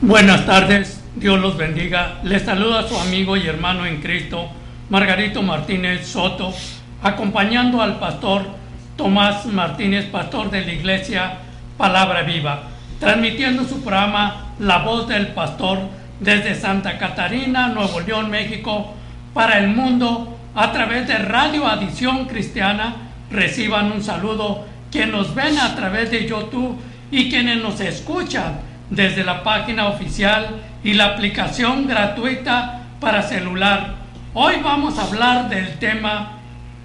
Buenas tardes, Dios los bendiga. Les saluda a su amigo y hermano en Cristo, Margarito Martínez Soto, acompañando al pastor Tomás Martínez, pastor de la iglesia Palabra Viva, transmitiendo su programa La Voz del Pastor desde Santa Catarina, Nuevo León, México, para el mundo a través de Radio Adición Cristiana. Reciban un saludo quienes nos ven a través de YouTube y quienes nos escuchan desde la página oficial y la aplicación gratuita para celular. Hoy vamos a hablar del tema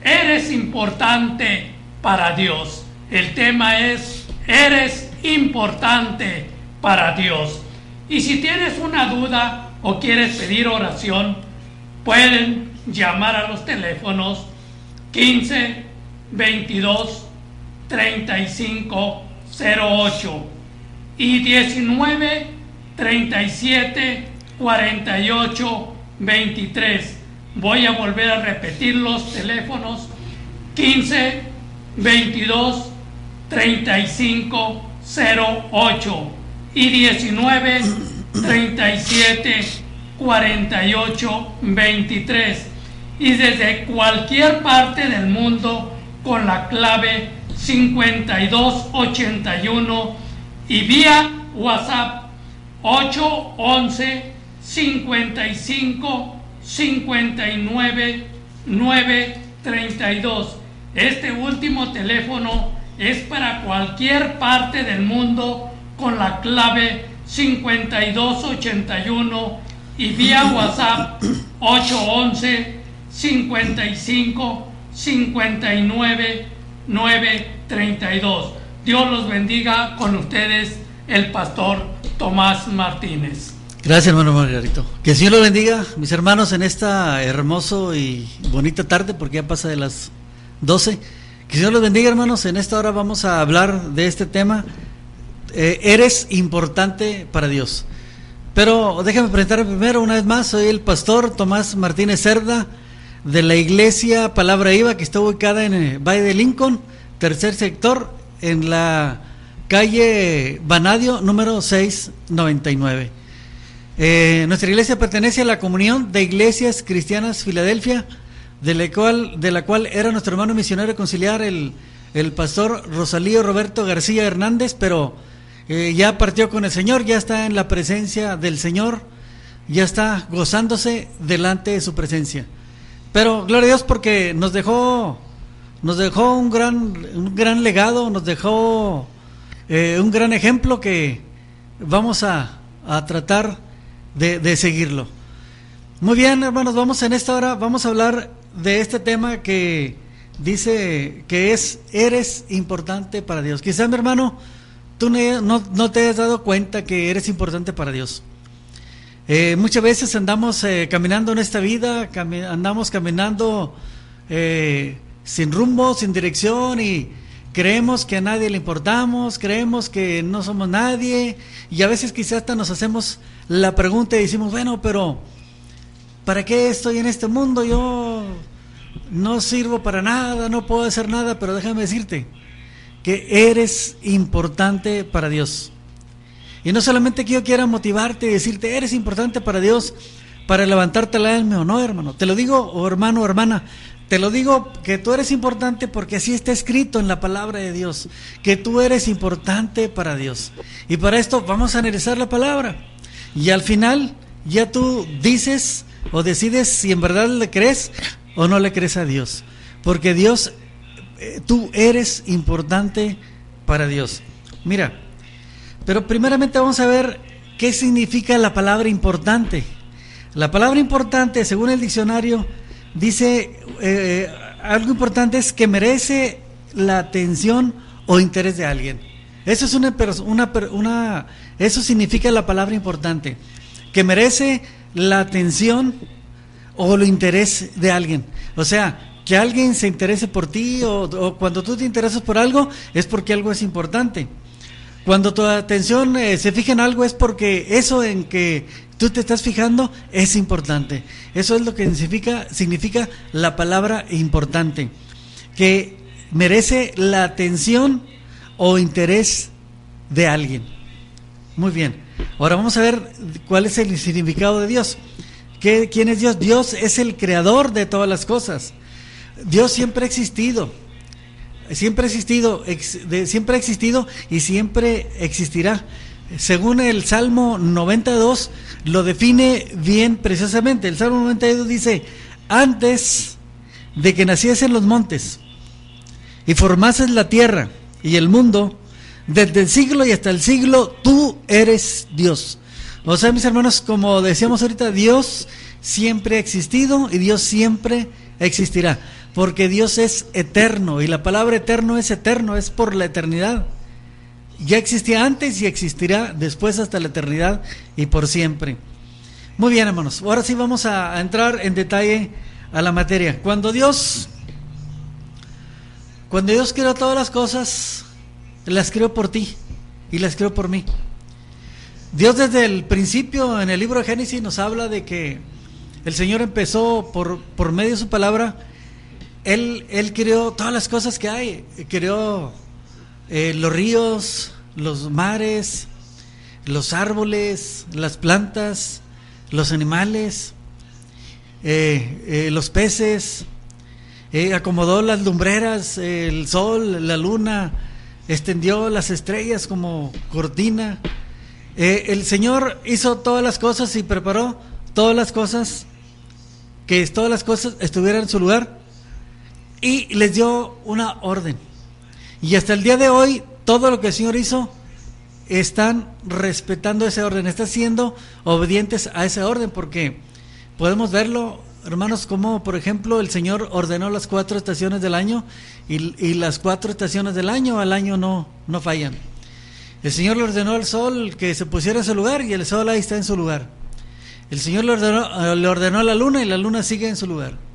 ¿Eres importante para Dios? El tema es ¿Eres importante para Dios? Y si tienes una duda o quieres pedir oración, pueden llamar a los teléfonos 15 22 35 08 y 19 37 48 23. Voy a volver a repetir los teléfonos: 15 22 35 08 y 19 37 48 23, y desde cualquier parte del mundo con la clave 5281 y vía WhatsApp 811 55 59 932. Este último teléfono es para cualquier parte del mundo con la clave 5281 y vía WhatsApp 811 55 59 932. Dios los bendiga. Con ustedes el pastor Tomás Martínez. Gracias, hermano Margarito. Que el Señor los bendiga, mis hermanos, en esta hermoso y bonita tarde, porque ya pasa de las 12. Que el Señor los bendiga, hermanos. En esta hora vamos a hablar de este tema. Eres importante para Dios. Pero déjame presentar primero una vez más. Soy el pastor Tomás Martínez Cerda, de la iglesia Palabra Viva, que está ubicada en el Valle de Lincoln, tercer sector, en la calle Vanadio, número 699. Nuestra iglesia pertenece a la Comunión de Iglesias Cristianas Filadelfia, de la cual era nuestro hermano misionero conciliar, el pastor Rosalío Roberto García Hernández, pero ya partió con el Señor, ya está en la presencia del Señor, ya está gozándose delante de su presencia. Pero gloria a Dios, porque nos dejó un gran legado, nos dejó un gran ejemplo que vamos a tratar de seguirlo. Muy bien, hermanos, en esta hora vamos a hablar de este tema que dice que eres importante para Dios. Quizá, mi hermano, tú no te has dado cuenta que eres importante para Dios. Muchas veces andamos caminando en esta vida, andamos caminando sin rumbo, sin dirección, y creemos que a nadie le importamos, creemos que no somos nadie, y a veces quizás hasta nos hacemos la pregunta y decimos, bueno, pero ¿para qué estoy en este mundo? Yo no sirvo para nada, no puedo hacer nada. Pero déjame decirte que eres importante para Dios. Y no solamente que yo quiera motivarte y decirte, eres importante para Dios, para levantarte el alma o no, hermano. Te lo digo, o hermano o hermana, te lo digo que tú eres importante porque así está escrito en la palabra de Dios, que tú eres importante para Dios. Y para esto vamos a analizar la palabra. Y al final ya tú dices o decides si en verdad le crees o no le crees a Dios. Porque Dios, tú eres importante para Dios. Mira, pero primeramente vamos a ver qué significa la palabra importante. La palabra importante, según el diccionario, dice algo importante es que merece la atención o interés de alguien. Eso es eso significa la palabra importante, que merece la atención o el interés de alguien. O sea, que alguien se interese por ti o cuando tú te interesas por algo es porque algo es importante. Cuando tu atención se fija en algo es porque eso en que tú te estás fijando es importante. Eso es lo que significa la palabra importante, que merece la atención o interés de alguien. Muy bien, ahora vamos a ver cuál es el significado de Dios. ¿Quién es Dios? Dios es el creador de todas las cosas. Dios siempre ha existido. Siempre ha existido y siempre existirá. Según el Salmo 92 lo define bien precisamente. El Salmo 92 dice: antes de que naciesen los montes y formases la tierra y el mundo, desde el siglo y hasta el siglo, tú eres Dios. O sea, mis hermanos, como decíamos ahorita, Dios siempre ha existido y Dios siempre existirá. Porque Dios es eterno y la palabra eterno, es por la eternidad. Ya existía antes y existirá después hasta la eternidad y por siempre. Muy bien, hermanos, ahora sí vamos a entrar en detalle a la materia. Cuando Dios creó todas las cosas, las creó por ti y las creó por mí. Dios desde el principio en el libro de Génesis nos habla de que el Señor empezó por medio de su palabra. Él creó todas las cosas que hay. Creó los ríos, los mares, los árboles, las plantas, los animales, los peces, acomodó las lumbreras, el sol, la luna, extendió las estrellas como cortina. El Señor hizo todas las cosas y preparó todas las cosas, que todas las cosas estuvieran en su lugar. Y les dio una orden. Y hasta el día de hoy, todo lo que el Señor hizo, están respetando ese orden, están siendo obedientes a ese orden, porque podemos verlo, hermanos, como por ejemplo el Señor ordenó las 4 estaciones del año y las 4 estaciones del año al año no fallan. El Señor le ordenó al sol que se pusiera en su lugar y el sol ahí está en su lugar. El Señor le ordenó a la luna y la luna sigue en su lugar.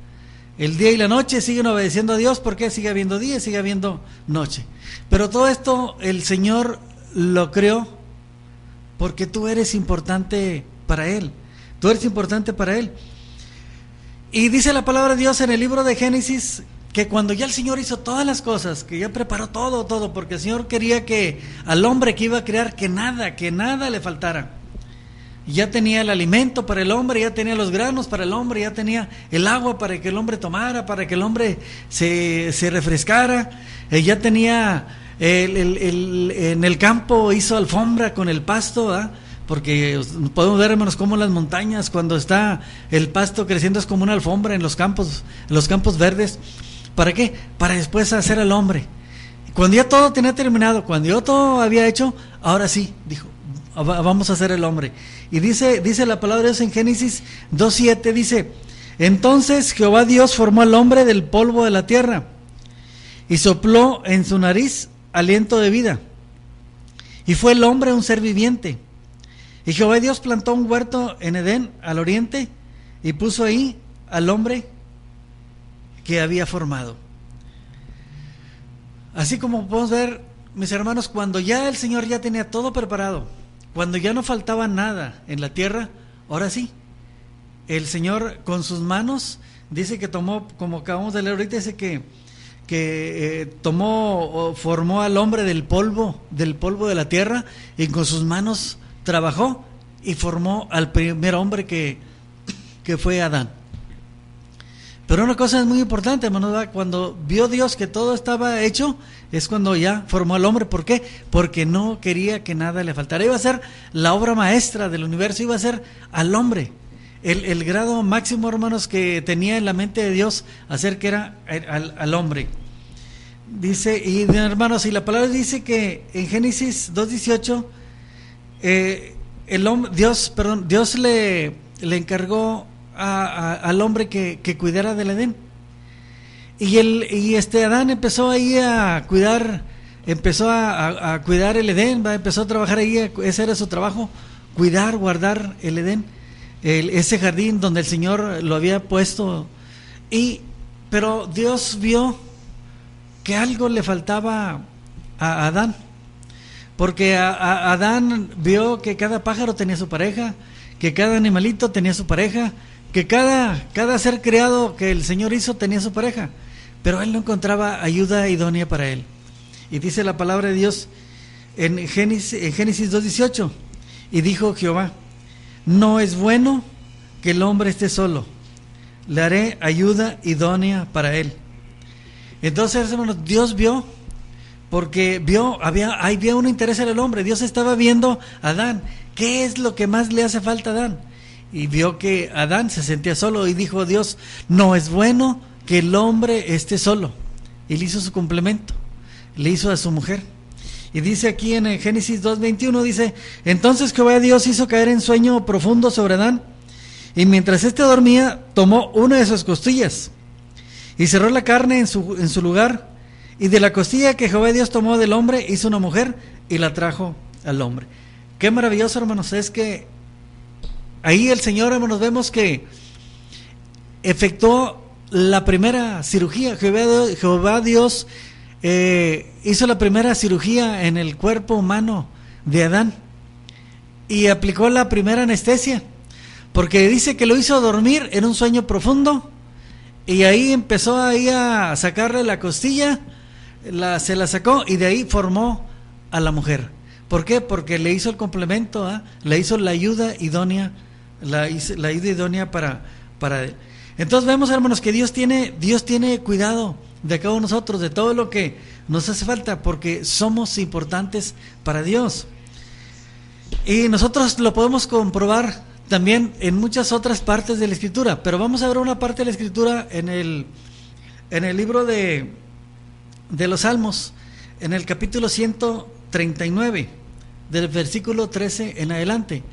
El día y la noche siguen obedeciendo a Dios porque sigue habiendo día y sigue habiendo noche. Pero todo esto el Señor lo creó porque tú eres importante para Él. Tú eres importante para Él. Y dice la palabra de Dios en el libro de Génesis que cuando ya el Señor hizo todas las cosas, que ya preparó todo, porque el Señor quería que al hombre que iba a crear, que nada le faltara. Ya tenía el alimento para el hombre, ya tenía los granos para el hombre, ya tenía el agua para que el hombre tomara, para que el hombre se refrescara, ya tenía en el campo hizo alfombra con el pasto, ¿verdad? Porque podemos ver, hermanos, cómo las montañas, cuando está el pasto creciendo, es como una alfombra en los campos verdes. ¿Para qué? Para después hacer al hombre. Cuando ya todo tenía terminado, cuando ya todo había hecho, ahora sí, dijo, vamos a hacer el hombre. Y dice la palabra de Dios en Génesis 2:7, dice: entonces Jehová Dios formó al hombre del polvo de la tierra y sopló en su nariz aliento de vida, y fue el hombre un ser viviente. Y Jehová Dios plantó un huerto en Edén al oriente y puso ahí al hombre que había formado. Así como podemos ver, mis hermanos, cuando ya el Señor ya tenía todo preparado, cuando ya no faltaba nada en la tierra, ahora sí, el Señor con sus manos, dice que tomó, como acabamos de leer ahorita, dice que formó al hombre del polvo de la tierra, y con sus manos trabajó y formó al primer hombre que que fue Adán. Pero una cosa es muy importante, hermanos, cuando vio Dios que todo estaba hecho, es cuando ya formó al hombre. ¿Por qué? Porque no quería que nada le faltara. Iba a ser la obra maestra del universo, iba a ser al hombre. El grado máximo, hermanos, que tenía en la mente de Dios hacer que era al hombre. Dice, y hermanos, y la palabra dice que en Génesis 2:18, Dios le encargó al hombre que cuidara del Edén. Y Adán empezó ahí a cuidar, a cuidar el Edén, empezó a trabajar ahí, ese era su trabajo, cuidar, guardar el Edén, ese jardín donde el Señor lo había puesto. Pero Dios vio que algo le faltaba a Adán, porque Adán vio que cada pájaro tenía su pareja, que cada animalito tenía su pareja, que cada ser creado que el Señor hizo tenía su pareja, pero él no encontraba ayuda idónea para él. Y dice la palabra de Dios en Génesis 2:18, y dijo Jehová: no es bueno que el hombre esté solo, le haré ayuda idónea para él. Entonces, hermanos, Dios vio, porque había un interés en el hombre. Dios estaba viendo a Adán, ¿qué es lo que más le hace falta a Adán? Y vio que Adán se sentía solo, y dijo Dios: no es bueno que el hombre esté solo. Y le hizo su complemento, le hizo a su mujer. Y dice aquí en Génesis 2:21, dice: entonces Jehová Dios hizo caer en sueño profundo sobre Adán, y mientras éste dormía, tomó una de sus costillas, y cerró la carne en su lugar, y de la costilla que Jehová Dios tomó del hombre, hizo una mujer, y la trajo al hombre. Qué maravilloso, hermanos, es que ahí el Señor, hermanos, vemos que efectuó la primera cirugía. Jehová Dios hizo la primera cirugía en el cuerpo humano de Adán, y aplicó la primera anestesia, porque dice que lo hizo dormir en un sueño profundo, y ahí empezó ahí a sacarle la costilla, se la sacó, y de ahí formó a la mujer. ¿Por qué? Porque le hizo el complemento, le hizo la ayuda idónea, la ayuda idónea para él. Entonces vemos, hermanos, que Dios tiene cuidado de cada uno de nosotros, de todo lo que nos hace falta, porque somos importantes para Dios. Y nosotros lo podemos comprobar también en muchas otras partes de la Escritura, pero vamos a ver una parte de la Escritura en el libro de los Salmos, en el capítulo 139, del versículo 13 en adelante.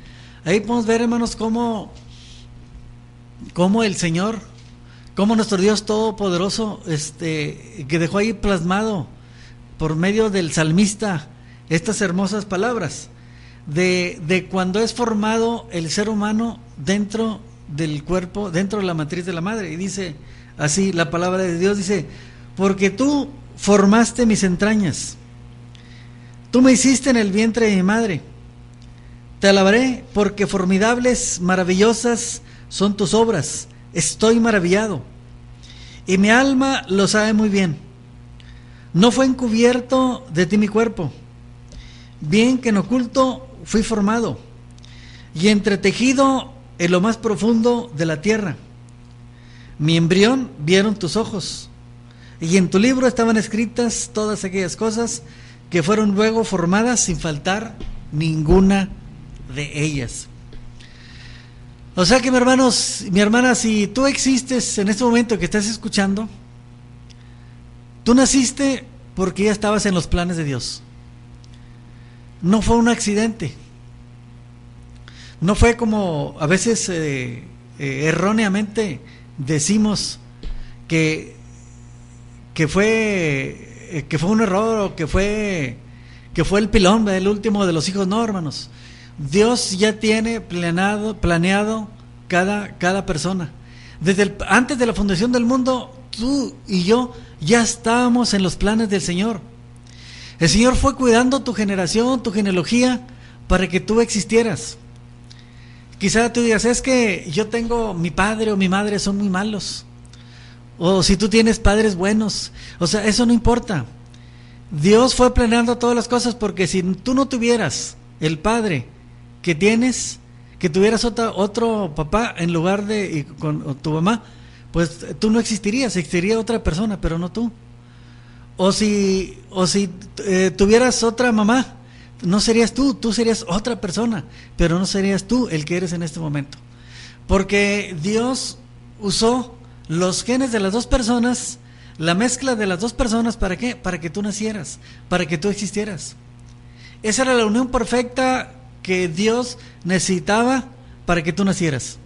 Ahí podemos ver, hermanos, cómo el Señor, cómo nuestro Dios Todopoderoso, que dejó ahí plasmado por medio del salmista estas hermosas palabras de cuando es formado el ser humano dentro del cuerpo, dentro de la matriz de la madre. Y dice así la palabra de Dios, dice: porque tú formaste mis entrañas, tú me hiciste en el vientre de mi madre. Te alabaré porque formidables, maravillosas son tus obras. Estoy maravillado, y mi alma lo sabe muy bien. No fue encubierto de ti mi cuerpo, bien que en oculto fui formado, y entretejido en lo más profundo de la tierra. Mi embrión vieron tus ojos, y en tu libro estaban escritas todas aquellas cosas que fueron luego formadas, sin faltar ninguna de ellas. O sea que, mi hermanos, mi hermana, si tú existes en este momento que estás escuchando, tú naciste porque ya estabas en los planes de Dios. No fue un accidente. No fue como a veces erróneamente decimos que fue un error, o que fue el pilón, el último de los hijos. No, hermanos. Dios ya tiene planeado cada persona. Antes de la fundación del mundo, tú y yo ya estábamos en los planes del Señor. El Señor fue cuidando tu generación, tu genealogía, para que tú existieras. Quizá tú digas: es que yo tengo, mi padre o mi madre son muy malos. O si tú tienes padres buenos. O sea, eso no importa. Dios fue planeando todas las cosas, porque si tú no tuvieras el padre que tienes, que tuvieras otro papá en lugar de con tu mamá, pues tú no existirías, existiría otra persona, pero no tú. O si tuvieras otra mamá, no serías tú serías otra persona, pero no serías tú el que eres en este momento. Porque Dios usó los genes de las dos personas, la mezcla de las dos personas, ¿para qué? Para que tú nacieras, para que tú existieras. Esa era la unión perfecta que Dios necesitaba para que tú nacieras.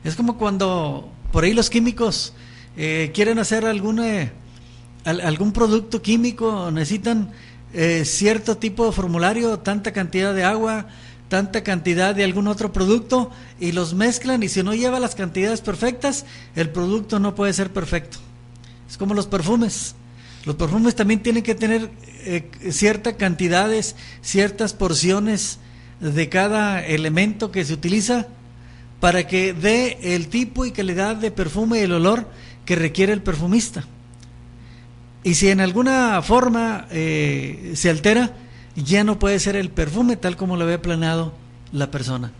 Es como cuando por ahí los químicos quieren hacer algún producto químico, necesitan cierto tipo de formulario, tanta cantidad de agua, tanta cantidad de algún otro producto, y los mezclan, y si no lleva las cantidades perfectas, el producto no puede ser perfecto. Es como los perfumes. Los perfumes también tienen que tener ciertas cantidades, ciertas porciones de cada elemento que se utiliza para que dé el tipo y calidad de perfume y el olor que requiere el perfumista. Y si en alguna forma se altera, ya no puede ser el perfume tal como lo había planeado la persona.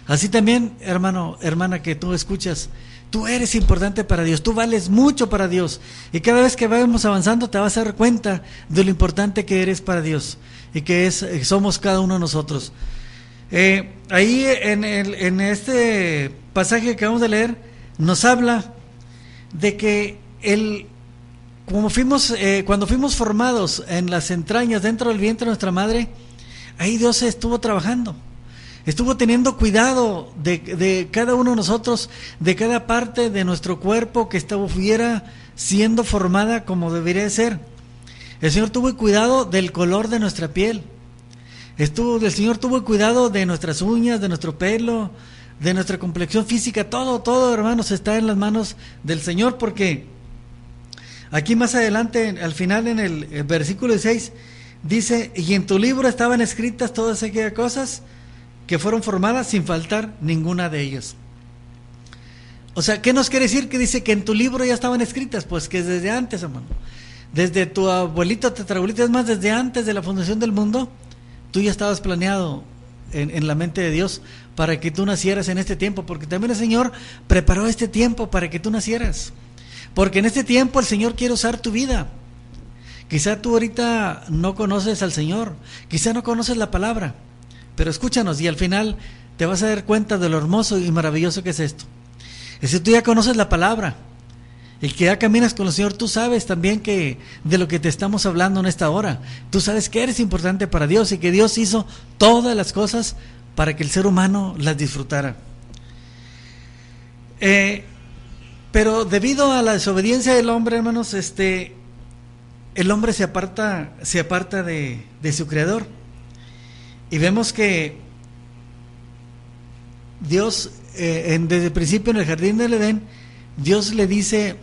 Así también, hermano, hermana, que tú escuchas, tú eres importante para Dios, tú vales mucho para Dios, y cada vez que vamos avanzando te vas a dar cuenta de lo importante que eres para Dios y que somos cada uno de nosotros. Ahí en este pasaje que acabamos de leer nos habla de que cuando fuimos formados en las entrañas, dentro del vientre de nuestra madre, ahí Dios estuvo trabajando, estuvo teniendo cuidado de cada uno de nosotros, de cada parte de nuestro cuerpo que estuviera siendo formada como debería ser. El Señor tuvo cuidado del color de nuestra piel. El Señor tuvo cuidado de nuestras uñas, de nuestro pelo, de nuestra complexión física. Todo, hermanos, está en las manos del Señor, porque aquí más adelante, al final, en el versículo 16, dice: y en tu libro estaban escritas todas aquellas cosas que fueron formadas sin faltar ninguna de ellas. O sea, ¿qué nos quiere decir que dice que en tu libro ya estaban escritas? Pues que desde antes, hermano, desde tu abuelito, tatarabuelito, es más, desde antes de la fundación del mundo, tú ya estabas planeado en la mente de Dios para que tú nacieras en este tiempo, porque también el Señor preparó este tiempo para que tú nacieras, porque en este tiempo el Señor quiere usar tu vida. Quizá tú ahorita no conoces al Señor, quizá no conoces la palabra, pero escúchanos y al final te vas a dar cuenta de lo hermoso y maravilloso que es esto. Y si tú ya conoces la palabra y que ya caminas con el Señor, tú sabes también que de lo que te estamos hablando en esta hora, tú sabes que eres importante para Dios y que Dios hizo todas las cosas para que el ser humano las disfrutara. Pero debido a la desobediencia del hombre, hermanos, el hombre se aparta de su Creador. Y vemos que Dios, desde el principio en el jardín del Edén, Dios le dice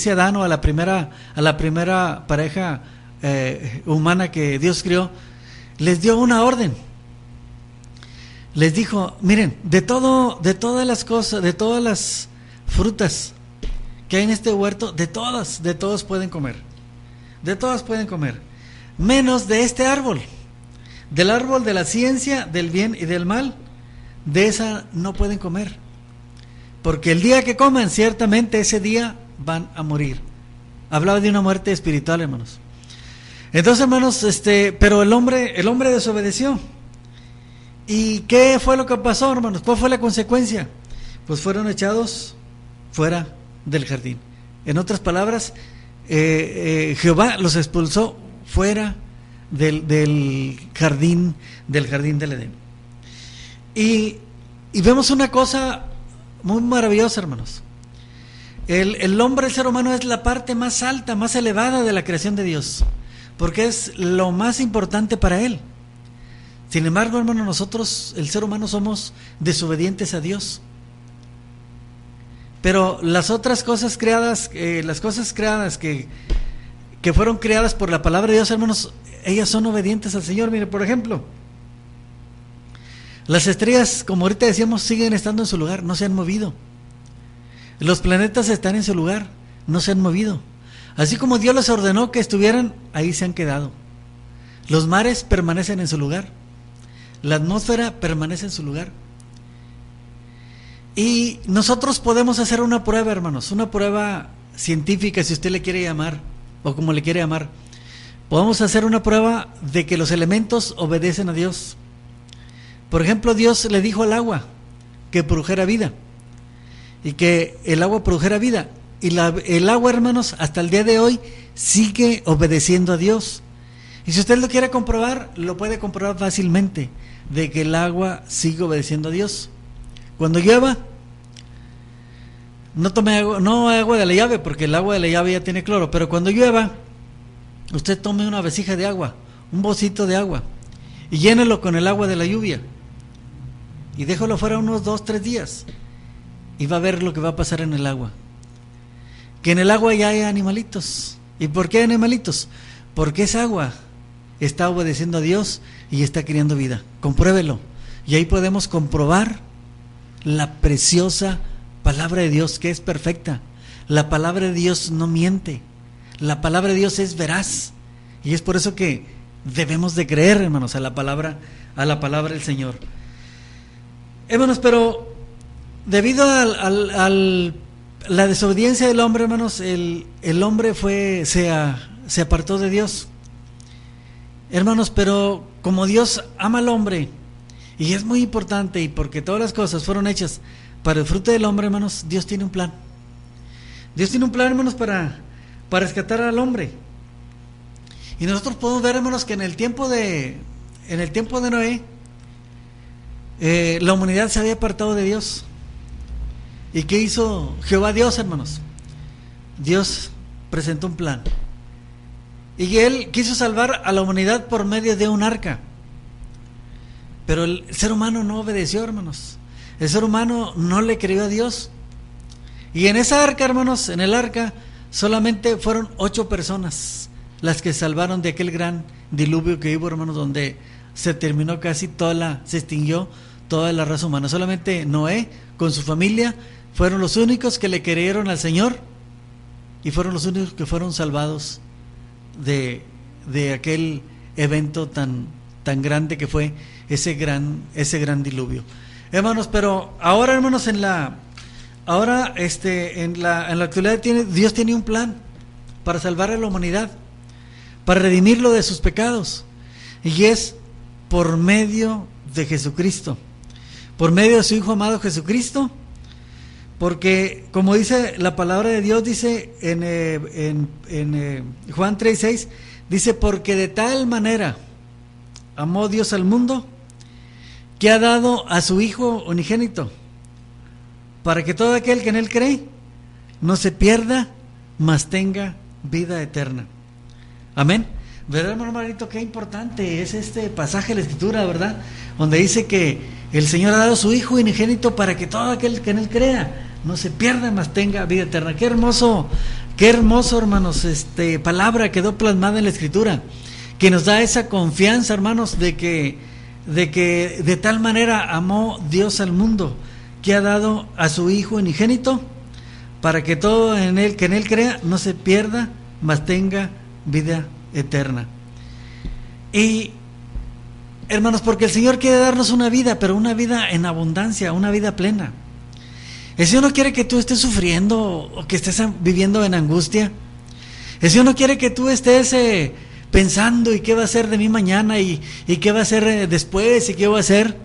a Adán, o a la primera pareja humana que Dios crió, les dio una orden. Les dijo: miren, de todas las cosas, de todas las frutas que hay en este huerto, de todos pueden comer. De todas pueden comer, menos de este árbol, del árbol de la ciencia del bien y del mal. De esa no pueden comer, porque el día que coman, ciertamente ese día van a morir. Hablaba de una muerte espiritual, hermanos. Entonces, hermanos, pero el hombre desobedeció. ¿Y qué fue lo que pasó, hermanos? ¿Cuál fue la consecuencia? Pues fueron echados fuera del jardín. En otras palabras, Jehová los expulsó fuera del jardín del Edén. Y vemos una cosa muy maravillosa, hermanos. El hombre, el ser humano, es la parte más alta, más elevada de la creación de Dios, porque es lo más importante para Él. Sin embargo, hermano, nosotros, el ser humano, somos desobedientes a Dios. Pero las otras cosas creadas, las cosas creadas que fueron creadas por la palabra de Dios, hermanos, ellas son obedientes al Señor. Mire, por ejemplo, las estrellas, como ahorita decíamos, siguen estando en su lugar, no se han movido. Los planetas están en su lugar, no se han movido. Así como Dios les ordenó que estuvieran, ahí se han quedado. Los mares permanecen en su lugar. La atmósfera permanece en su lugar. Y nosotros podemos hacer una prueba, hermanos, una prueba científica, si usted le quiere llamar, o como le quiere llamar. Podemos hacer una prueba de que los elementos obedecen a Dios. Por ejemplo, Dios le dijo al agua que produjera vida, y que el agua produjera vida. Y el agua, hermanos, hasta el día de hoy sigue obedeciendo a Dios. Y si usted lo quiere comprobar, lo puede comprobar fácilmente, de que el agua sigue obedeciendo a Dios. Cuando llueva, no tome agua, no agua de la llave, porque el agua de la llave ya tiene cloro, pero cuando llueva, usted tome una vasija de agua, un bocito de agua, y llénelo con el agua de la lluvia, y déjalo fuera unos 2-3 días, y va a ver lo que va a pasar en el agua. Que en el agua ya hay animalitos. ¿Y por qué hay animalitos? Porque esa agua está obedeciendo a Dios y está creando vida. Compruébelo. Y ahí podemos comprobar la preciosa palabra de Dios, que es perfecta. La palabra de Dios no miente. La palabra de Dios es veraz. Y es por eso que debemos de creer, hermanos, a la palabra del Señor. Hermanos, pero debido a la desobediencia del hombre, hermanos, el hombre se apartó de Dios. Hermanos, pero como Dios ama al hombre, y es muy importante, y porque todas las cosas fueron hechas para el fruto del hombre, hermanos, Dios tiene un plan. Dios tiene un plan, hermanos, para rescatar al hombre. Y nosotros podemos ver, hermanos, que en el tiempo de Noé, la humanidad se había apartado de Dios. ¿Y qué hizo Jehová Dios, hermanos? Dios presentó un plan. Y Él quiso salvar a la humanidad por medio de un arca. Pero el ser humano no obedeció, hermanos. El ser humano no le creyó a Dios. Y en esa arca, hermanos, en el arca, solamente fueron 8 personas las que salvaron de aquel gran diluvio que hubo, hermanos, donde se terminó se extinguió toda la raza humana. Solamente Noé con su familia fueron los únicos que le creyeron al Señor, y fueron los únicos que fueron salvados de aquel evento tan grande que fue ese gran diluvio. Hermanos, pero ahora, hermanos, en la actualidad Dios tiene un plan para salvar a la humanidad, para redimirlo de sus pecados, y es por medio de Jesucristo, por medio de su Hijo amado Jesucristo. Porque como dice la palabra de Dios, dice en Juan 3:6, dice: porque de tal manera amó Dios al mundo, que ha dado a su Hijo unigénito, para que todo aquel que en Él cree no se pierda, mas tenga vida eterna. Amén. ¿Verdad, hermano Margarito? Qué importante es este pasaje de la Escritura, ¿verdad? Donde dice que el Señor ha dado a su Hijo unigénito para que todo aquel que en Él crea no se pierda, mas tenga vida eterna. Qué hermoso, hermanos, palabra quedó plasmada en la Escritura, que nos da esa confianza, hermanos, de que de tal manera amó Dios al mundo, que ha dado a su Hijo unigénito, para que todo que en Él crea no se pierda, mas tenga vida eterna. Y hermanos, porque el Señor quiere darnos una vida, pero una vida en abundancia, una vida plena. El Señor no quiere que tú estés sufriendo o que estés viviendo en angustia. El Señor no quiere que tú estés pensando: ¿y qué va a ser de mí mañana? ¿Y qué va a ser después? ¿Y qué va a hacer?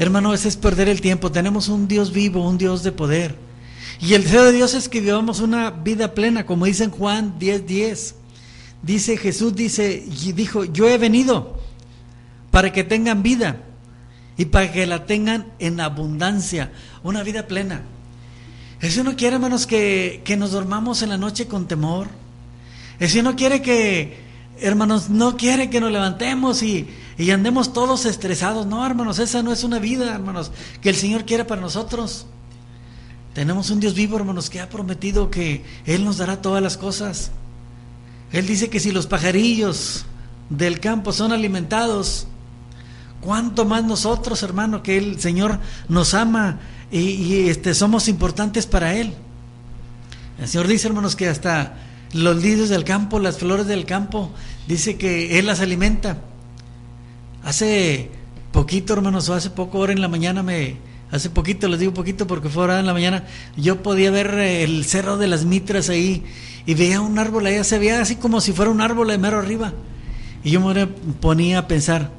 Hermano, ese es perder el tiempo. Tenemos un Dios vivo, un Dios de poder. Y el deseo de Dios es que vivamos una vida plena, como dice en Juan 10:10. Dice Jesús, dijo: yo he venido para que tengan vida, y para que la tengan en abundancia, una vida plena. El Señor no quiere, hermanos, que nos dormamos en la noche con temor. El Señor no quiere hermanos, no quiere que nos levantemos y andemos todos estresados. No, hermanos, esa no es una vida, hermanos, que el Señor quiere para nosotros. Tenemos un Dios vivo, hermanos, que ha prometido que Él nos dará todas las cosas. Él dice que si los pajarillos del campo son alimentados, cuánto más nosotros, hermano, que el Señor nos ama y somos importantes para Él. El Señor dice, hermanos, que hasta los lirios del campo, las flores del campo, dice que Él las alimenta. Hace poquito, hermanos, o hace poco, ahora en la mañana Hace poquito, les digo poquito porque fue ahora en la mañana, yo podía ver el Cerro de las Mitras ahí y veía un árbol allá, se veía así como si fuera un árbol de mero arriba. Y yo me ponía a pensar,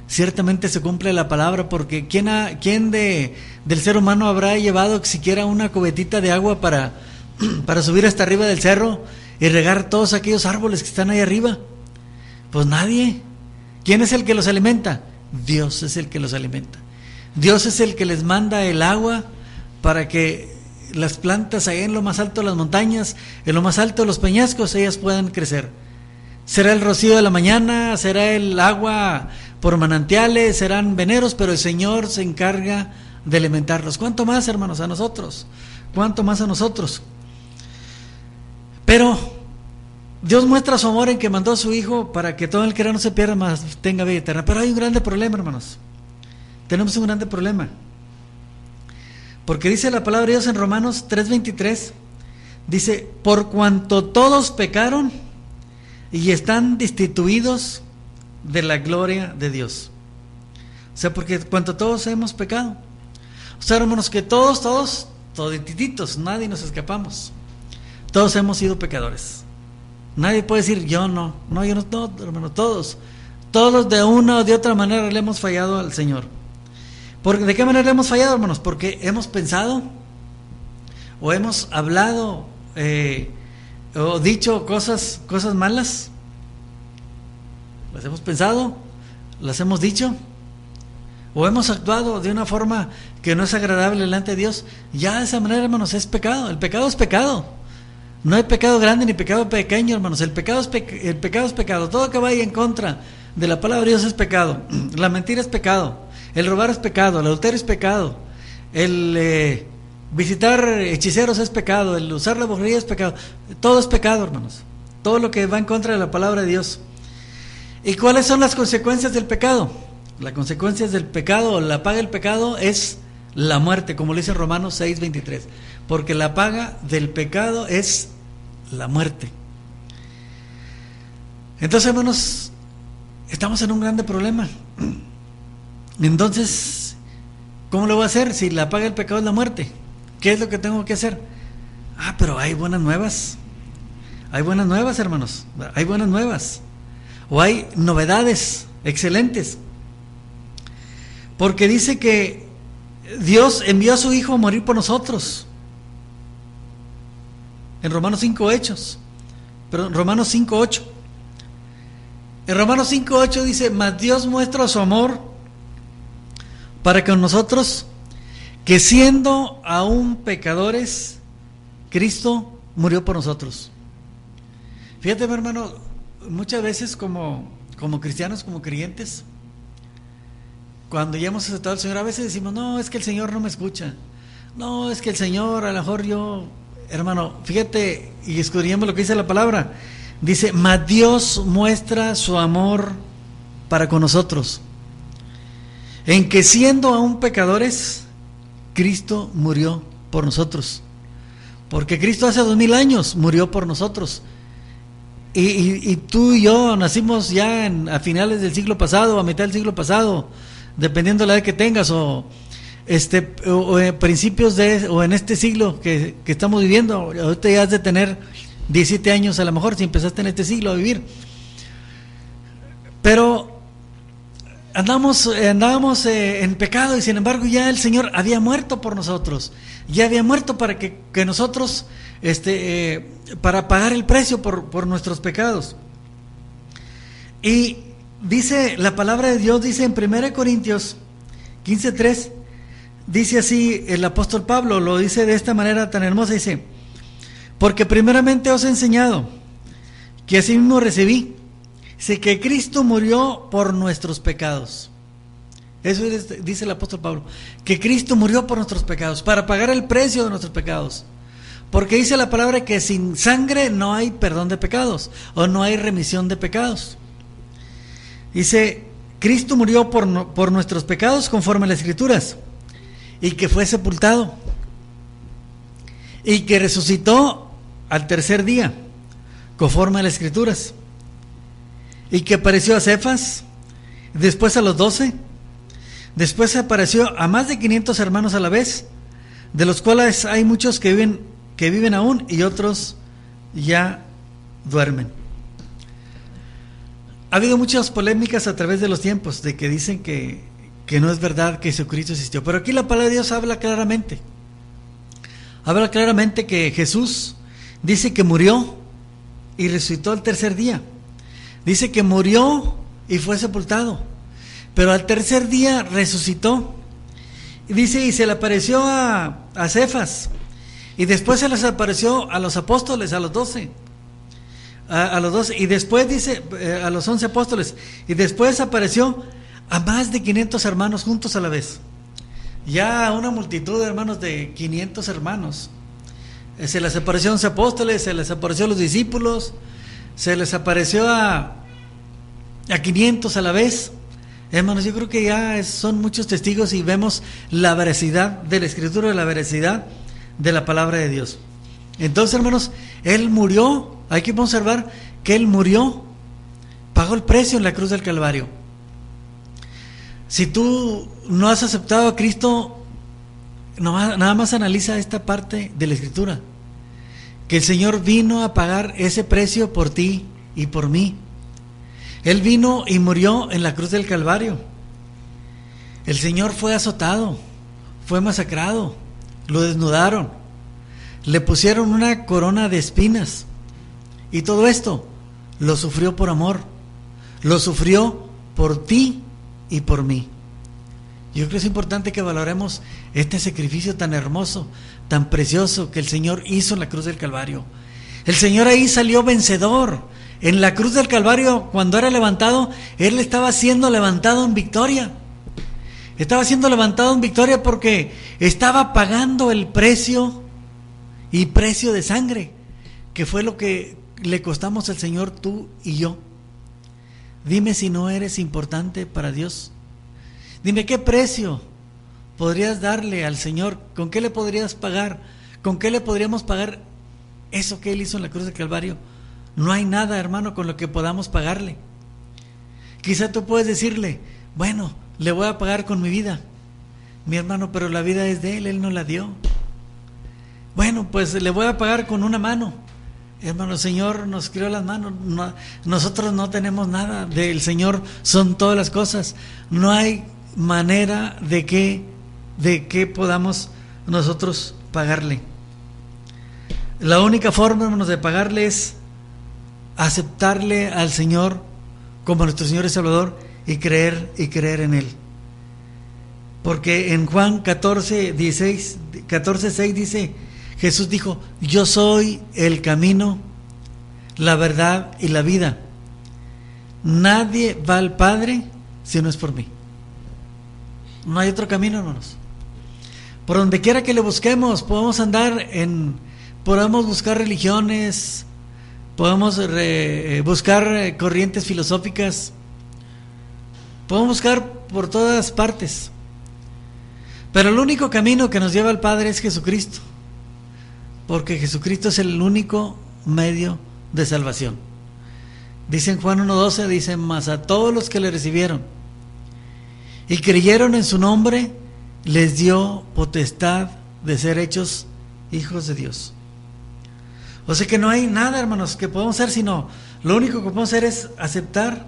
ciertamente se cumple la palabra, porque ¿quién del ser humano habrá llevado siquiera una cubetita de agua para subir hasta arriba del cerro y regar todos aquellos árboles que están ahí arriba? Pues nadie. ¿Quién es el que los alimenta? Dios es el que los alimenta. Dios es el que les manda el agua para que las plantas ahí en lo más alto de las montañas, en lo más alto de los peñascos, ellas puedan crecer. Será el rocío de la mañana, será el agua por manantiales, serán veneros, pero el Señor se encarga de alimentarlos. ¿Cuánto más, hermanos, a nosotros? ¿Cuánto más a nosotros? Pero Dios muestra su amor en que mandó a su Hijo para que todo el que no se pierda, más tenga vida eterna. Pero hay un grande problema, hermanos. Tenemos un grande problema. Porque dice la palabra de Dios en Romanos 3:23, dice, por cuanto todos pecaron y están destituidos de la gloria de Dios. O sea, porque cuanto todos hemos pecado. O sea, hermanos, que todos, todititos, nadie nos escapamos. Todos hemos sido pecadores. Nadie puede decir, yo no, hermano, todos de una o de otra manera le hemos fallado al Señor. ¿De qué manera le hemos fallado, hermanos? Porque hemos pensado, o hemos hablado, o dicho cosas malas. Las hemos pensado, las hemos dicho, o hemos actuado de una forma que no es agradable delante de Dios. Ya de esa manera, hermanos, es pecado. El pecado es pecado. No hay pecado grande ni pecado pequeño, hermanos. El pecado es pecado. Todo que vaya en contra de la palabra de Dios es pecado. La mentira es pecado. El robar es pecado. El adulterio es pecado. El visitar hechiceros es pecado. El usar la brujería es pecado. Todo es pecado, hermanos. Todo lo que va en contra de la palabra de Dios. ¿Y cuáles son las consecuencias del pecado? Las consecuencias del pecado, la paga del pecado es la muerte, como lo dice Romanos 6:23. Porque la paga del pecado es la muerte. Entonces, hermanos, estamos en un grande problema. Entonces, ¿cómo lo voy a hacer si la paga del pecado es la muerte? ¿Qué es lo que tengo que hacer? Pero hay buenas nuevas. Hay buenas nuevas, hermanos. Hay buenas nuevas. O hay novedades excelentes. Porque dice que Dios envió a su Hijo a morir por nosotros. En Romanos 5:8. En Romanos 5:8 dice, mas Dios muestra su amor para con nosotros, que siendo aún pecadores, Cristo murió por nosotros. Fíjate, mi hermano, muchas veces como cristianos, como creyentes, cuando ya hemos aceptado al Señor, a veces decimos, no, es que el Señor no me escucha. No, es que el Señor, a lo mejor yo... Hermano, fíjate y escudriñemos lo que dice la palabra. Dice, mas Dios muestra su amor para con nosotros, en que siendo aún pecadores, Cristo murió por nosotros. Porque Cristo hace 2000 años murió por nosotros. Y tú y yo nacimos ya a finales del siglo pasado, a mitad del siglo pasado, dependiendo de la edad que tengas, o principios o en este siglo que estamos viviendo. Ahorita ya has de tener 17 años a lo mejor si empezaste en este siglo a vivir. Pero andábamos en pecado, y sin embargo ya el Señor había muerto por nosotros. Ya había muerto para que nosotros, para pagar el precio por nuestros pecados. Y dice la palabra de Dios, dice en 1 Corintios 15:3, dice así el apóstol Pablo, lo dice de esta manera tan hermosa, dice, porque primeramente os he enseñado que así mismo recibí, dice que Cristo murió por nuestros pecados. Eso dice el apóstol Pablo, que Cristo murió por nuestros pecados, para pagar el precio de nuestros pecados. Porque dice la palabra que sin sangre no hay perdón de pecados, o no hay remisión de pecados. Dice, Cristo murió por nuestros pecados conforme a las Escrituras, y que fue sepultado, y que resucitó al tercer día, conforme a las Escrituras, y que apareció a Cefas, después a los 12, Después se apareció a más de 500 hermanos a la vez, de los cuales hay muchos que viven aún y otros ya duermen. Ha habido muchas polémicas a través de los tiempos de que dicen que no es verdad que Jesucristo existió, pero aquí la palabra de Dios habla claramente que Jesús dice que murió y resucitó al tercer día. Dice que murió y fue sepultado, pero al tercer día resucitó. Y dice, y se le apareció a Cefas, y después se les apareció a los apóstoles, a los 12, y después dice, a los 11 apóstoles, y después apareció a más de 500 hermanos juntos a la vez. Ya una multitud de hermanos, de 500 hermanos. Se les apareció a 11 apóstoles, se les apareció a los discípulos, se les apareció a 500 a la vez. Hermanos, yo creo que ya son muchos testigos y vemos la veracidad de la Escritura, la veracidad de la palabra de Dios. Entonces, hermanos, Él murió, hay que observar que Él murió, pagó el precio en la cruz del Calvario. Si tú no has aceptado a Cristo, nada más analiza esta parte de la Escritura, que el Señor vino a pagar ese precio por ti y por mí. Él vino y murió en la cruz del Calvario. El Señor fue azotado, fue masacrado, lo desnudaron, le pusieron una corona de espinas, y todo esto lo sufrió por amor, lo sufrió por ti y por mí. Yo creo que es importante que valoremos este sacrificio tan hermoso, tan precioso que el Señor hizo en la cruz del Calvario. El Señor ahí salió vencedor. En la cruz del Calvario, cuando era levantado, Él estaba siendo levantado en victoria. Estaba siendo levantado en victoria porque estaba pagando el precio, y precio de sangre, que fue lo que le costamos al Señor, tú y yo. Dime si no eres importante para Dios. Dime qué precio podrías darle al Señor, con qué le podrías pagar, con qué le podríamos pagar eso que Él hizo en la cruz del Calvario. No hay nada, hermano, con lo que podamos pagarle. Quizá tú puedes decirle, bueno, le voy a pagar con mi vida, mi hermano, pero la vida es de Él no la dio. Bueno, pues le voy a pagar con una mano. Hermano, el Señor nos creó las manos, nosotros no tenemos nada, del Señor son todas las cosas. No hay manera de que podamos nosotros pagarle. La única forma, hermanos, de pagarle es aceptarle al Señor como nuestro Señor y Salvador y creer en Él. Porque en Juan 14:6 dice, Jesús dijo, yo soy el camino, la verdad y la vida. Nadie va al Padre si no es por mí. No hay otro camino, hermanos. Por donde quiera que le busquemos, podemos buscar religiones, podemos buscar corrientes filosóficas, podemos buscar por todas partes, pero el único camino que nos lleva al Padre es Jesucristo, porque Jesucristo es el único medio de salvación. Dice en Juan 1:12, dice, mas a todos los que le recibieron y creyeron en su nombre, les dio potestad de ser hechos hijos de Dios. O sea que no hay nada, hermanos, que podemos hacer, sino lo único que podemos hacer es aceptar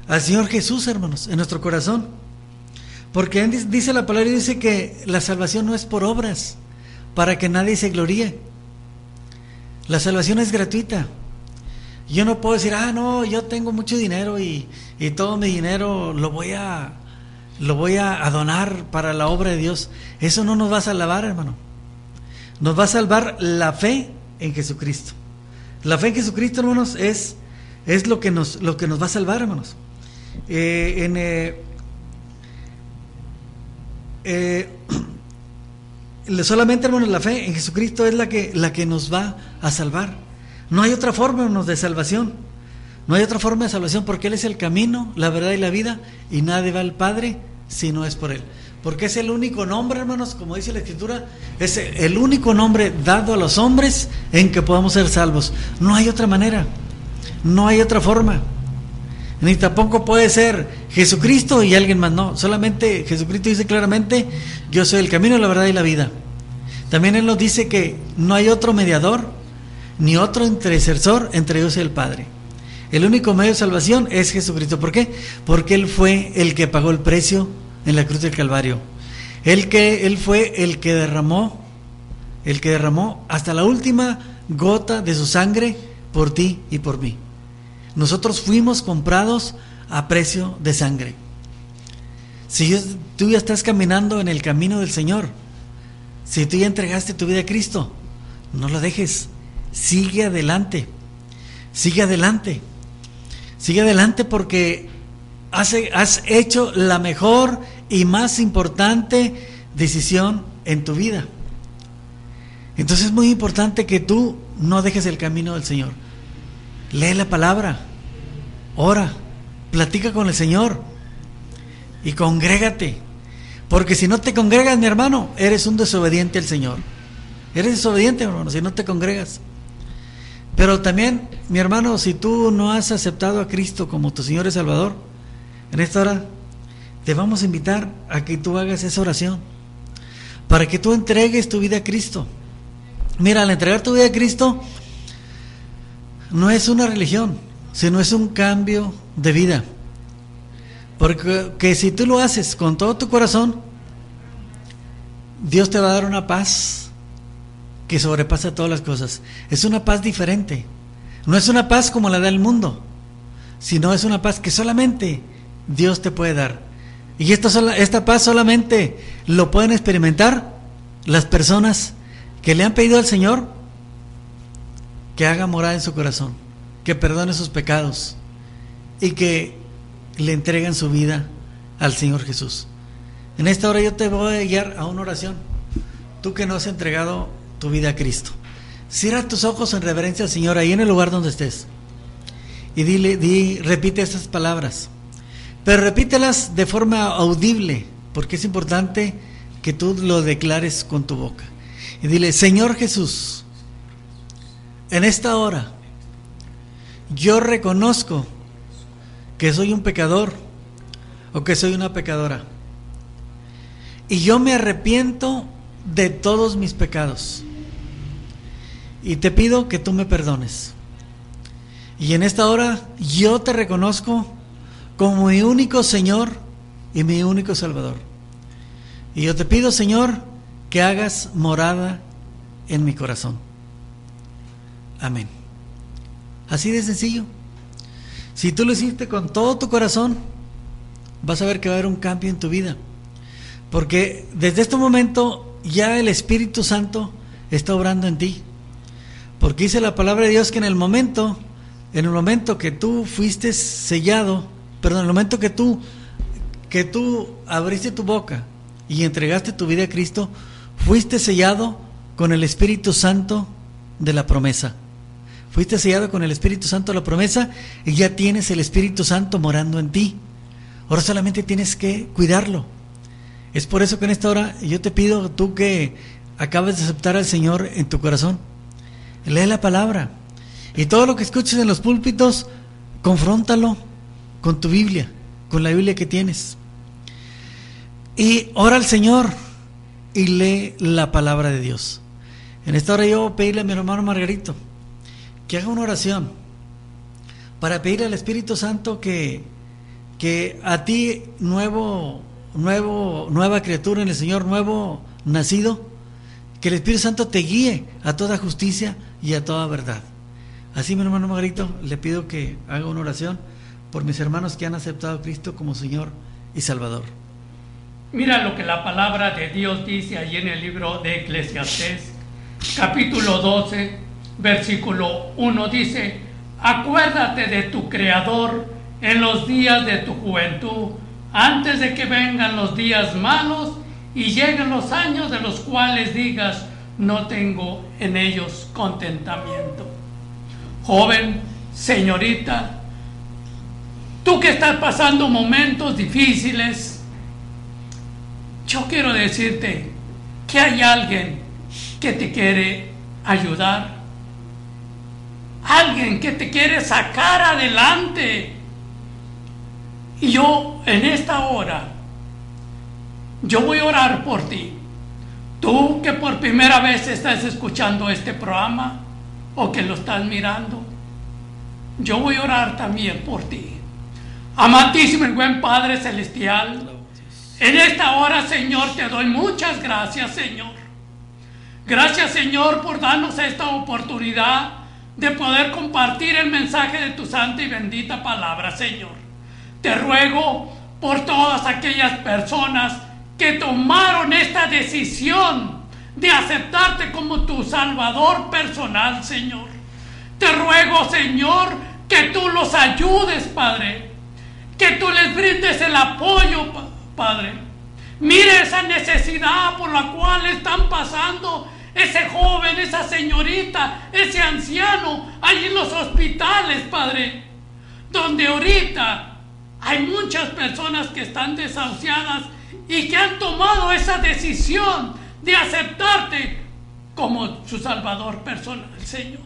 al Señor Jesús, hermanos, en nuestro corazón. Porque dice la palabra, dice que la salvación no es por obras, para que nadie se gloríe. La salvación es gratuita. Yo no puedo decir, no, yo tengo mucho dinero y todo mi dinero lo voy a donar para la obra de Dios. Eso no nos va a salvar, hermano. Nos va a salvar la fe en Jesucristo. La fe en Jesucristo, hermanos, es lo que nos va a salvar, hermanos. Solamente, hermanos, la fe en Jesucristo es la que nos va a salvar. No hay otra forma, hermanos, de salvación. No hay otra forma de salvación, porque Él es el camino, la verdad y la vida, y nadie va al Padre si no es por Él. Porque es el único nombre, hermanos, como dice la Escritura, es el único nombre dado a los hombres en que podamos ser salvos. No hay otra manera, no hay otra forma. ni tampoco puede ser Jesucristo y alguien más, no. Solamente Jesucristo dice claramente: yo soy el camino, la verdad y la vida. También Él nos dice que no hay otro mediador ni otro intercesor entre Dios y el Padre. El único medio de salvación es Jesucristo. ¿Por qué? Porque Él fue el que pagó el precio en la cruz del Calvario. Él fue el que derramó hasta la última gota de su sangre por ti y por mí. Nosotros fuimos comprados a precio de sangre. Si tú ya estás caminando en el camino del Señor, si tú ya entregaste tu vida a Cristo, no lo dejes. Sigue adelante. Sigue adelante. Sigue adelante porque has hecho la mejor y más importante decisión en tu vida. Entonces es muy importante que tú no dejes el camino del Señor. Lee la palabra, ora, platica con el Señor y congrégate. Porque si no te congregas, mi hermano, eres un desobediente al Señor. Eres desobediente, hermano, si no te congregas. Pero también, mi hermano, si tú no has aceptado a Cristo como tu Señor y Salvador, en esta hora te vamos a invitar a que tú hagas esa oración, para que tú entregues tu vida a Cristo. Mira, al entregar tu vida a Cristo, no es una religión, sino es un cambio de vida. Porque si tú lo haces con todo tu corazón, Dios te va a dar una paz que sobrepasa todas las cosas. Es una paz diferente. No es una paz como la da el mundo, sino es una paz que solamente Dios te puede dar. Y esta paz solamente lo pueden experimentar las personas que le han pedido al Señor que haga morada en su corazón, que perdone sus pecados y que le entreguen su vida al Señor Jesús. En esta hora yo te voy a guiar a una oración. Tú que no has entregado tu vida a Cristo, cierra tus ojos en reverencia al Señor ahí en el lugar donde estés y repite estas palabras, pero repítelas de forma audible, porque es importante que tú lo declares con tu boca. Y dile: Señor Jesús, en esta hora yo reconozco que soy un pecador o que soy una pecadora, y yo me arrepiento de todos mis pecados y te pido que tú me perdones. Y en esta hora yo te reconozco como mi único Señor y mi único Salvador. Y yo te pido, Señor, que hagas morada en mi corazón. Amén. Así de sencillo. Si tú lo hiciste con todo tu corazón, vas a ver que va a haber un cambio en tu vida. Porque desde este momento ya el Espíritu Santo está obrando en ti. Porque dice la palabra de Dios que en el momento que tú fuiste sellado, en el momento que tú abriste tu boca y entregaste tu vida a Cristo, fuiste sellado con el Espíritu Santo de la promesa. Fuiste sellado con el Espíritu Santo de la promesa y ya tienes el Espíritu Santo morando en ti. Ahora solamente tienes que cuidarlo. Es por eso que en esta hora yo te pido, tú que acabas de aceptar al Señor en tu corazón, lee la palabra y todo lo que escuches en los púlpitos, confróntalo con tu Biblia, con la Biblia que tienes. Y ora al Señor y lee la palabra de Dios. En esta hora yo voy a pedirle a mi hermano Margarito que haga una oración para pedirle al Espíritu Santo que a ti, nueva criatura en el Señor, nuevo nacido, que el Espíritu Santo te guíe a toda justicia y a toda verdad. Así, mi hermano Margarito, le pido que haga una oración por mis hermanos que han aceptado a Cristo como Señor y Salvador. Mira lo que la palabra de Dios dice allí en el libro de Eclesiastés, capítulo 12, versículo 1, dice: acuérdate de tu Creador en los días de tu juventud, antes de que vengan los días malos y lleguen los años de los cuales digas: no tengo en ellos contentamiento. Joven, señorita, tú que estás pasando momentos difíciles, yo quiero decirte que hay alguien que te quiere ayudar, alguien que te quiere sacar adelante. Y yo en esta hora, yo voy a orar por ti. Tú que por primera vez estás escuchando este programa o que lo estás mirando, yo voy a orar también por ti. Amantísimo y buen Padre Celestial, en esta hora, Señor, te doy muchas gracias, Señor. Gracias, Señor, por darnos esta oportunidad de poder compartir el mensaje de tu santa y bendita palabra, Señor. Te ruego por todas aquellas personas que tomaron esta decisión de aceptarte como tu Salvador personal, Señor. Te ruego, Señor, que tú los ayudes, Padre, que tú les brindes el apoyo, Padre. Mire esa necesidad por la cual están pasando ese joven, esa señorita, ese anciano, allí en los hospitales, Padre, donde ahorita hay muchas personas que están desahuciadas y que han tomado esa decisión de aceptarte como su Salvador personal, Señor.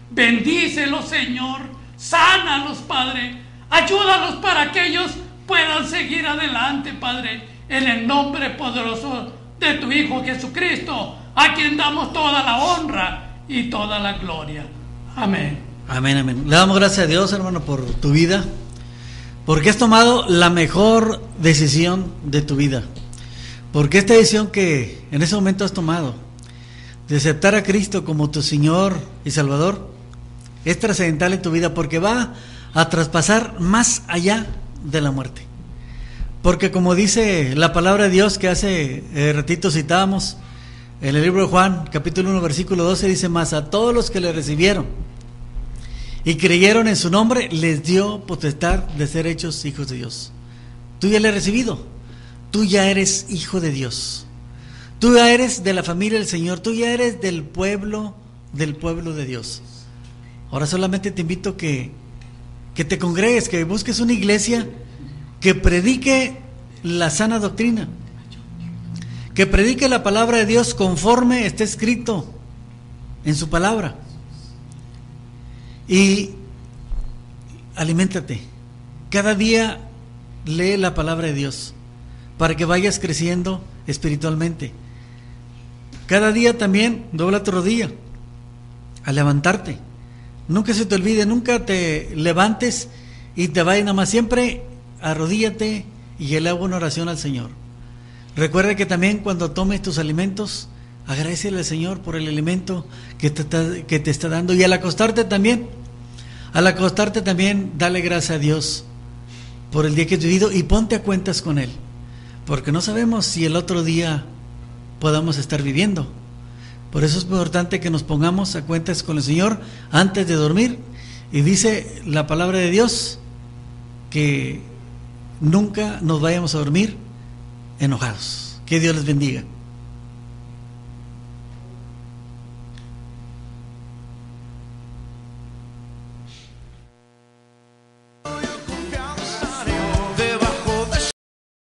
Bendícelos, Señor, sánalos, Padre, ayúdalos para que ellos puedan seguir adelante, Padre, en el nombre poderoso de tu Hijo Jesucristo, a quien damos toda la honra y toda la gloria. Amén. Amén, amén. Le damos gracias a Dios, hermano, por tu vida, porque has tomado la mejor decisión de tu vida. Porque esta decisión que en ese momento has tomado, de aceptar a Cristo como tu Señor y Salvador, es trascendental en tu vida, porque va a traspasar más allá de la muerte. Porque como dice la palabra de Dios que hace ratito citábamos, en el libro de Juan, capítulo 1, versículo 12, dice: mas a todos los que le recibieron y creyeron en su nombre, les dio potestad de ser hechos hijos de Dios. Tú ya le has recibido, tú ya eres hijo de Dios, tú ya eres de la familia del Señor, tú ya eres del pueblo de Dios. Ahora solamente te invito que te congregues, que busques una iglesia que predique la sana doctrina, que predique la palabra de Dios conforme está escrito en su palabra. Y aliméntate. Cada día lee la palabra de Dios para que vayas creciendo espiritualmente. Cada día también dobla tu rodilla a levantarte. Nunca se te olvide, nunca te levantes y te vayas nada más. Siempre arrodíllate y eleva una oración al Señor. Recuerda que también cuando tomes tus alimentos, agradecele al Señor por el alimento que te está dando. Y al acostarte también, dale gracias a Dios por el día que has vivido y ponte a cuentas con Él, porque no sabemos si el otro día podamos estar viviendo. Por eso es importante que nos pongamos a cuentas con el Señor antes de dormir. Y dice la palabra de Dios que nunca nos vayamos a dormir enojados. Que Dios les bendiga.